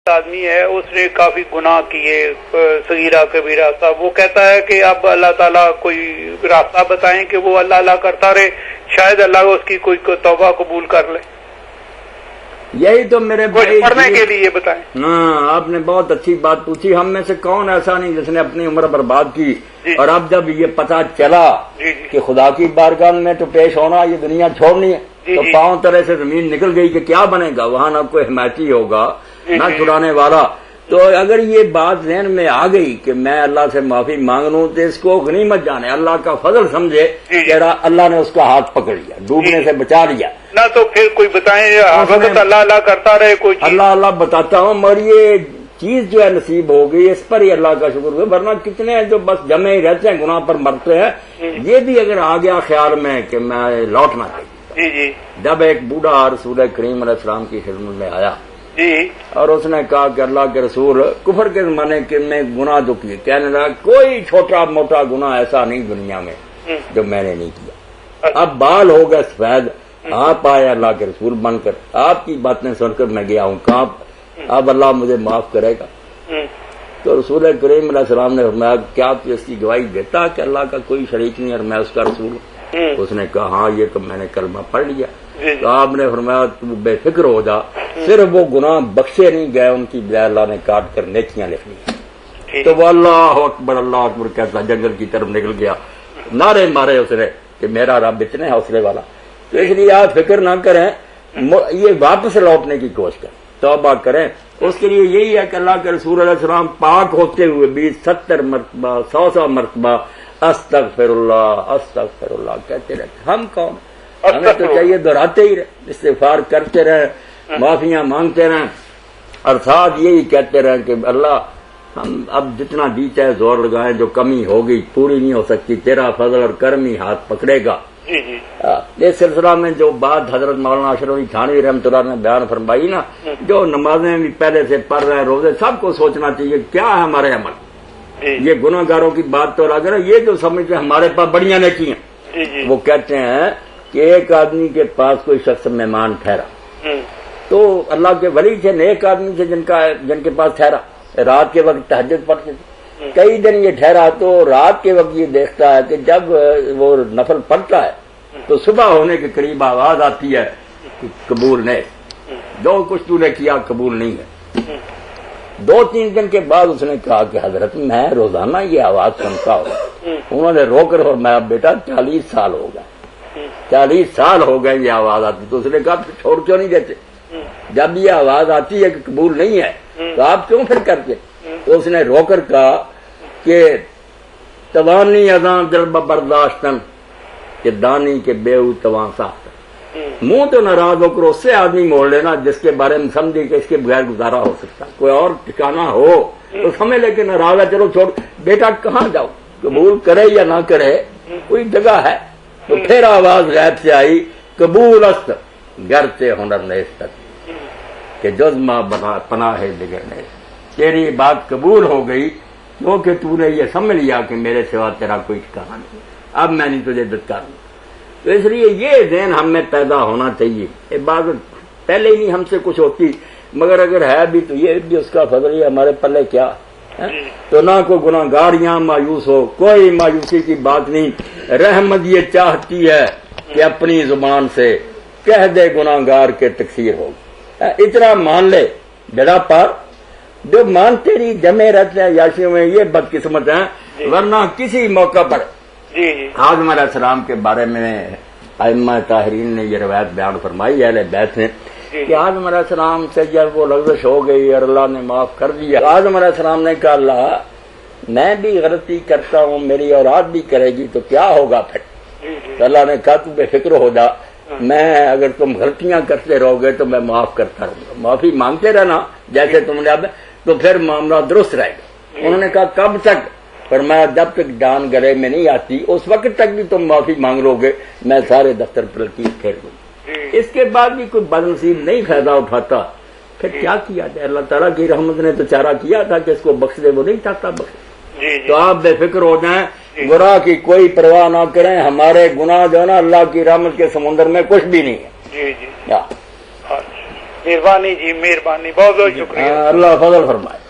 آدمی ہے اس نے کافی گناہ کیے صغیرہ کبیرہ سب، وہ کہتا ہے کہ اب اللہ تعالیٰ کوئی راستہ بتائیں کہ وہ اللہ اللہ کرتا رہے، شاید اللہ اس کی کوئی توبہ قبول کر لے۔ یہی تو میرے بھائی پڑھنے کے لیے بتائیں۔ ہاں، آپ نے بہت اچھی بات پوچھی۔ ہم میں سے کون ایسا نہیں جس نے اپنی عمر برباد کی، اور اب جب یہ پتہ چلا کہ خدا کی بارگاہ میں تو پیش ہونا، یہ دنیا چھوڑنی ہے، تو پاؤں تلے سے زمین نکل گئی کہ کیا بنے گا، وہاں نہ کوئی حمایتی ہوگا نہ چھڑانے والا۔ تو اگر یہ بات ذہن میں آ گئی کہ میں اللہ سے معافی مانگ لوں تو اس کو غنیمت جانے، اللہ کا فضل سمجھے کہ اللہ نے اس کا ہاتھ پکڑ لیا، ڈوبنے سے بچا لیا۔ نہ تو پھر کوئی بتائیں وقت اللہ اللہ کرتا رہے کوئی چیز۔ اللہ اللہ بتاتا ہوں، مگر یہ چیز جو ہے نصیب ہو گئی، اس پر ہی اللہ کا شکر ہے، ورنہ کتنے ہیں جو بس جمے ہی رہتے ہیں، گناہ پر مرتے ہیں۔ یہ بھی اگر آ گیا خیال میں کہ میں لوٹنا چاہیے۔ جب ایک بوڑھا رسول کریم علیہ السلام کی خدمت میں آیا اور اس نے کہا کہ اللہ کے رسول، کفر کے زمانے میں گناہ جو کیے، کہنے لگا کوئی چھوٹا موٹا گناہ ایسا نہیں دنیا میں جو میں نے نہیں کیا۔ اب بال ہو گئے سفید، آپ آئے اللہ کے رسول بن کر، آپ کی باتیں سن کر میں گیا ہوں کہاں، اب اللہ مجھے معاف کرے گا؟ تو رسول کریم علیہ السلام نے فرمایا کیا تو اس کی گواہی دیتا کہ اللہ کا کوئی شریک نہیں اور میں اس کا رسول ہوں؟ اس نے کہا ہاں یہ تو میں نے کلمہ پڑھ لیا۔ تو آپ نے فرمایا تو بے فکر ہو جا، صرف وہ گناہ بخشے نہیں گئے، ان کی بجائے اللہ نے کاٹ کر نیکیاں لکھ لی۔ تو وہ اللہ اکبر کہتا جنگل کی طرف نکل گیا، نعرے مارے اس نے کہ میرا رب اتنے حوصلے والا۔ تو اس لیے آپ فکر نہ کریں، یہ واپس لوٹنے کی کوشش کریں، توبہ کریں۔ اس کے لیے یہی ہے کہ اللہ کے رسول علیہ السلام پاک ہوتے ہوئے بھی 70 مرتبہ 100 مرتبہ استغفر اللہ کہتے رہتے۔ ہم کون؟ ہمیں تو چاہیے دہراتے ہی رہے، استغفار کرتے رہیں، معافیاں مانگتے رہیں، اور ساتھ یہی کہتے رہیں کہ اللہ ہم اب جتنا جی چاہے زور لگائیں، جو کمی ہوگی پوری نہیں ہو سکتی، تیرا فضل اور کرم ہی ہاتھ پکڑے گا۔ اس سلسلہ میں جو بات حضرت مولانا اشرف علی تھانوی رحمۃ اللہ نے بیان فرمائی نا، جو نمازیں بھی پہلے سے پڑھ رہے ہیں، روزے، سب کو سوچنا چاہیے کیا ہے ہمارے عمل۔ یہ گناہ گاروں کی بات تو الگ ہے، یہ جو سمجھتے ہیں ہمارے پاس بڑیاں نیکیاں، وہ کہتے ہیں کہ ایک آدمی کے پاس کوئی شخص مہمان ٹھہرا، تو اللہ کے ولی تھے، نیک آدمی تھے جن کے پاس ٹھہرا، رات کے وقت تہجد پڑھتے تھے، کئی دن یہ ٹھہرا، تو رات کے وقت یہ دیکھتا ہے کہ جب وہ نفل پڑھتا ہے تو صبح ہونے کے قریب آواز آتی ہے کہ قبول نہیں، جو کچھ تو نے کیا قبول نہیں ہے۔ 2-3 دن کے بعد اس نے کہا کہ حضرت میں روزانہ یہ آواز سنتا ہوں۔ انہوں نے رو کر اور میں بیٹا 40 سال ہو گئے، 40 سال ہو گئے یہ آواز آتی، تو اس نے کہا پھر چھوڑ کیوں نہیں دیتے؟ جب یہ آواز آتی ہے کہ قبول نہیں ہے تو آپ کیوں پھر کرتے؟ تو اس نے رو کر کہا کہ توانی ازاں دل برداشتن کہ دانی کے بیو تواں ساخت۔ منہ تو ناراض ہو کر اس سے آدمی موڑ لینا جس کے بارے میں سمجھے کہ اس کے بغیر گزارا ہو سکتا، کوئی اور ٹھکانا ہو تو سمجھ لے کہ ناراض ہے، چلو چھوڑ بیٹا کہاں جاؤ، قبول کرے یا نہ کرے کوئی جگہ ہے۔ تو پھر آواز غیب سے آئی قبول است گھر سے ہنر نیستک کہ جز ماں بنا پناہ دیگر نیست، تیری بات قبول ہو گئی کیونکہ تو نے یہ سمجھ لیا کہ میرے سوا تیرا کوئی ٹھکانا نہیں، اب میں نہیں تجھے دتکاروں۔ تو اس لیے یہ ذہن ہم میں پیدا ہونا چاہیے۔ یہ بات پہلے ہی نہیں ہم سے کچھ ہوتی، مگر اگر ہے بھی تو یہ بھی اس کا فضل ہی، ہمارے پلے کیا ہے؟ تو نہ کوئی گناہ گار یہاں مایوس ہو، کوئی مایوسی کی بات نہیں۔ رحمت یہ چاہتی ہے کہ اپنی زبان سے کہہ دے گناہ گار کے تقصیر ہو، اتنا مان لے بیڑا پار۔ جو مانتے نہیں جمے رہتے ہیں یاشیوں میں، یہ بدقسمت ہیں، ورنہ کسی موقع پر آدم علیہ السلام کے بارے میں ائمہ طاہرین نے یہ روایت بیان فرمائی، اہل بیت نے، کہ آدم علیہ السلام سے جب وہ لغزش ہو گئی اور اللہ نے معاف کر دیا، آدم علیہ السلام نے کہا اللہ میں بھی غلطی کرتا ہوں، میری اولاد بھی کرے گی تو کیا ہوگا پھر؟ تو اللہ نے کہا تو بے فکر ہو جا، میں اگر تم غلطیاں کرتے رہو گے تو میں معاف کرتا رہوں گا، معافی مانگتے رہنا جیسے تم نے اب، تو پھر معاملہ درست رہے گا۔ انہوں نے کہا کب تک؟ فرمایا جب تک جان گلے میں نہیں آتی اس وقت تک بھی تم معافی مانگ لو گے، میں سارے دفتر پر لکیر پھیر دوں۔ اس کے بعد بھی کوئی بد نصیب نہیں فائدہ اٹھاتا، پھر کیا کیا جائے؟ اللہ تعالیٰ کی رحمت نے تو چارہ کیا تھا کہ اس کو بخش دے، وہ نہیں چاہتا بخش۔ تو آپ بے فکر ہو جائیں، گناہ کی کوئی پرواہ نہ کریں، ہمارے گناہ جو ہے نا اللہ کی رحمت کے سمندر میں کچھ بھی نہیں ہے۔ مہربانی جی، مہربانی، بہت بہت شکریہ۔ اللہ فضل فرمائے۔